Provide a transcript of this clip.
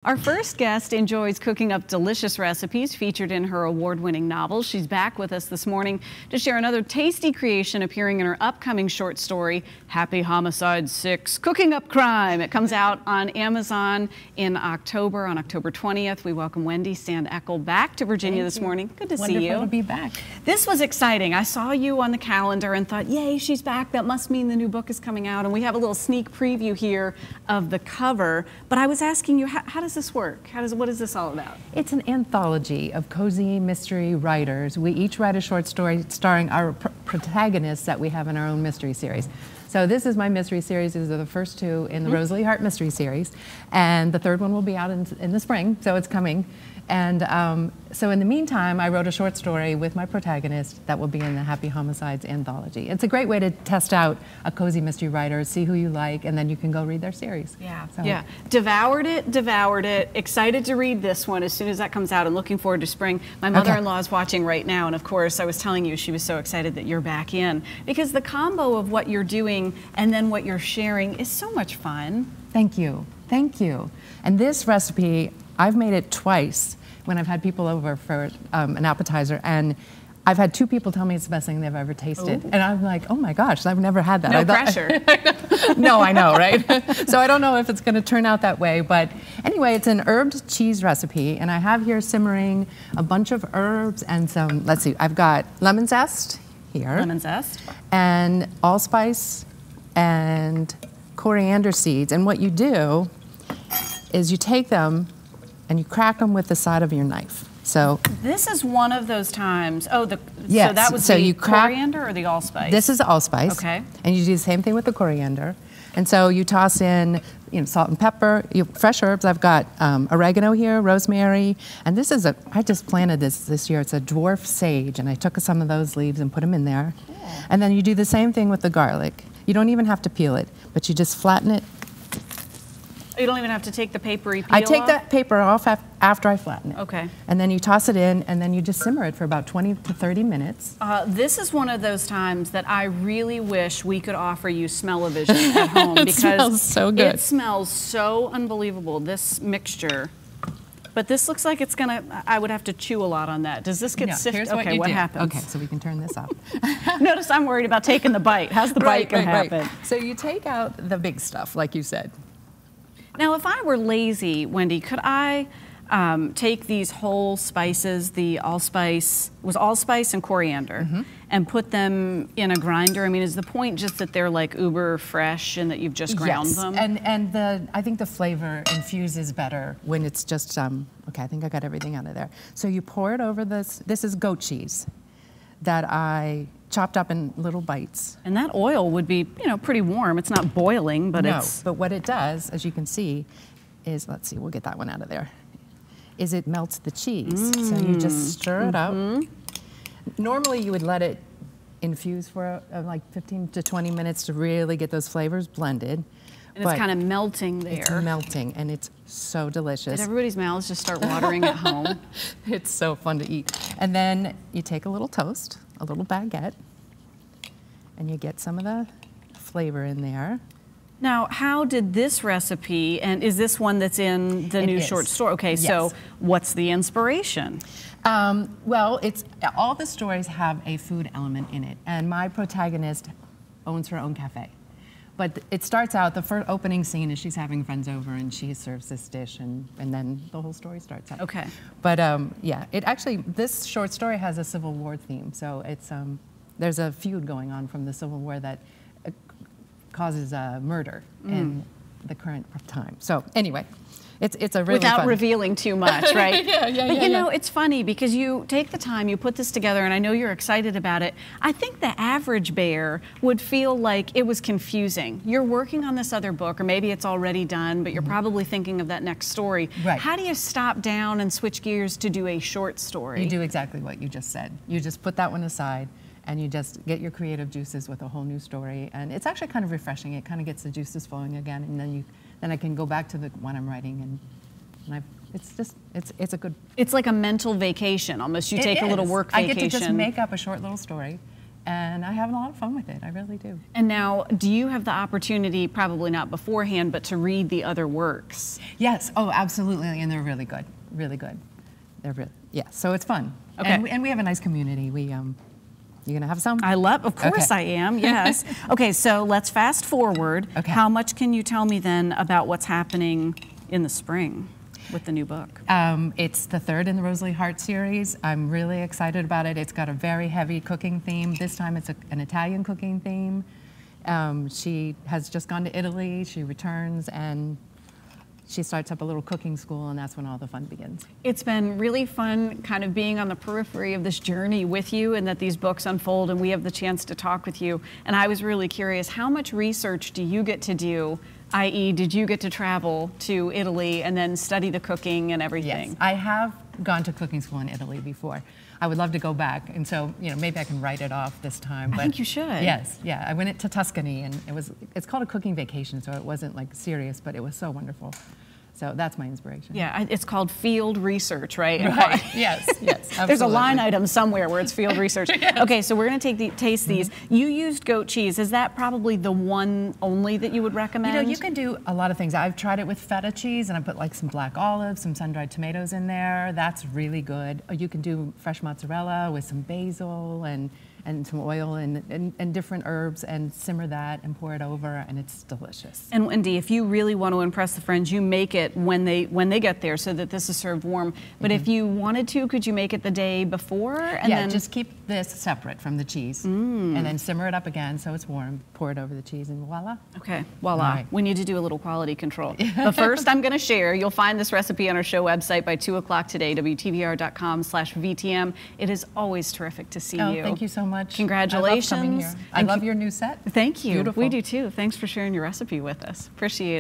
Our first guest enjoys cooking up delicious recipes featured in her award-winning novels. She's back with us this morning to share another tasty creation appearing in her upcoming short story, Happy Homicide 6, Cooking Up Crime. It comes out on Amazon in October, on October 20th. We welcome Wendy Eckel back to Virginia this morning. Good to see you. Wonderful to be back. This was exciting. I saw you on the calendar and thought, yay, she's back. That must mean the new book is coming out. And we have a little sneak preview here of the cover. But I was asking you, how does this work? What is this all about? It's an anthology of cozy mystery writers. We each write a short story starring our protagonists that we have in our own mystery series. So this is my mystery series. These are the first two in the Rosalie Hart mystery series. And the third one will be out in the spring, so it's coming. And so in the meantime, I wrote a short story with my protagonist that will be in the Happy Homicides anthology. It's a great way to test out a cozy mystery writer, see who you like, and then you can go read their series. Yeah, so. Yeah. Devoured it. Excited to read this one as soon as that comes out and looking forward to spring. My mother-in-law is watching right now, and of course, I was telling you she was so excited that you're back in because the combo of what you're doing and then what you're sharing is so much fun. Thank you. Thank you. And this recipe, I've made it twice when I've had people over for an appetizer, and I've had two people tell me it's the best thing they've ever tasted. Ooh. And I'm like, oh my gosh, I've never had that. No pressure. No, I know, right? So I don't know if it's going to turn out that way, but anyway, it's an herbed cheese recipe, and I have here simmering a bunch of herbs and some, let's see, I've got lemon zest here. Lemon zest. And allspice and coriander seeds. And what you do is you take them and you crack them with the side of your knife. So this is one of those times. Oh, yes, so that was the coriander or the allspice? This is the allspice. Okay. And you do the same thing with the coriander. And so you toss in, salt and pepper, fresh herbs. I've got oregano here, rosemary, and this is I just planted this year. It's a dwarf sage, and I took some of those leaves and put them in there. Cool. And then you do the same thing with the garlic. You don't even have to peel it, but you just flatten it. You don't even have to take the papery peel off? I take that paper off after I flatten it. Okay. And then you toss it in, and then you just simmer it for about 20 to 30 minutes. This is one of those times that I really wish we could offer you smell-o-vision at home It because smells so good. It smells so unbelievable, this mixture. But this looks like it's gonna, I would have to chew a lot on that. Does this get sifted? Okay, what happens? Okay, so we can turn this off. Notice I'm worried about taking the bite. How's the bite gonna happen? Right. So you take out the big stuff, like you said. Now, if I were lazy, Wendy, could I take these whole spices, the allspice and coriander, and put them in a grinder? I mean, is the point just that they're like uber fresh and that you've just ground them? And I think the flavor infuses better when it's just, okay, I think I got everything out of there. So you pour it over this is goat cheese that I chopped up in little bites. And that oil would be, pretty warm. It's not boiling, but it's... But what it does, as you can see, is, let's see, we'll get that one out of there, is it melts the cheese. So you just stir it up. Normally you would let it infuse for like 15 to 20 minutes to really get those flavors blended. And it's kind of melting there. It's melting, and it's so delicious. Did everybody's mouths just start watering at home? It's so fun to eat. And then you take a little toast, a little baguette, and you get some of the flavor in there. Now, how did this recipe, and is this one that's in the new short story? Okay, yes. So what's the inspiration? Well, all the stories have a food element in it, and my protagonist owns her own cafe. But it starts out, the first opening scene is she's having friends over and she serves this dish, and then the whole story starts out. Okay. But yeah, this short story has a Civil War theme, so it's, there's a feud going on from the Civil War that causes murder in the current time. So anyway, it's a really Without revealing too much, right? Yeah. But it's funny because you take the time, you put this together, and I know you're excited about it. I think the average bear would feel like it was confusing. You're working on this other book, or maybe it's already done, but you're probably thinking of that next story. Right. How do you stop down and switch gears to do a short story? You do exactly what you just said. You just put that one aside, and you just get your creative juices with a whole new story, and it's actually kind of refreshing. It kind of gets the juices flowing again, and then I can go back to the one I'm writing, and it's a good. It's like a mental vacation almost. You take a little work vacation. I get to just make up a short little story, and I have a lot of fun with it. I really do. And now, do you have the opportunity, probably not beforehand, but to read the other works? Yes. Oh, absolutely. And they're really good. Really good. They're really, yeah. So it's fun. Okay. And we have a nice community. We you gonna have some? I love, of course I am, yes. Okay, so let's fast forward. Okay. How much can you tell me then about what's happening in the spring with the new book? It's the third in the Rosalie Hart series. I'm really excited about it. It's got a very heavy cooking theme. This time it's an Italian cooking theme. She has just gone to Italy. She returns and she starts up a little cooking school, and that's when all the fun begins. It's been really fun kind of being on the periphery of this journey with you, and that these books unfold and we have the chance to talk with you. And I was really curious, how much research do you get to do? i.e., did you get to travel to Italy and then study the cooking and everything? Yes, I have gone to cooking school in Italy before. I would love to go back, and so maybe I can write it off this time. But I think you should. Yes, yeah. I went to Tuscany, and it's called a cooking vacation, so it wasn't like serious, but it was so wonderful. So that's my inspiration. Yeah, it's called field research, right? Right. Yes, yes. Absolutely. There's a line item somewhere where it's field research. Yes. Okay, so we're going to taste these. You used goat cheese. Is that probably the one only that you would recommend? You can do a lot of things. I've tried it with feta cheese, and I put like some black olives, some sun-dried tomatoes in there. That's really good. Or you can do fresh mozzarella with some basil and some oil and different herbs, and simmer that and pour it over, and it's delicious. And Wendy, if you really want to impress the friends, you make it when they get there so that this is served warm. But if you wanted to, could you make it the day before? And then just keep this separate from the cheese, and then simmer it up again so it's warm. Pour it over the cheese, and voila. Okay, voila. Right. We need to do a little quality control. But first, I'm going to share. You'll find this recipe on our show website by 2 o'clock today, WTVR.com/VTM. It is always terrific to see you. Thank you so much. Congratulations. I love coming here. I love your new set. Thank you. Beautiful. We do too. Thanks for sharing your recipe with us. Appreciate it.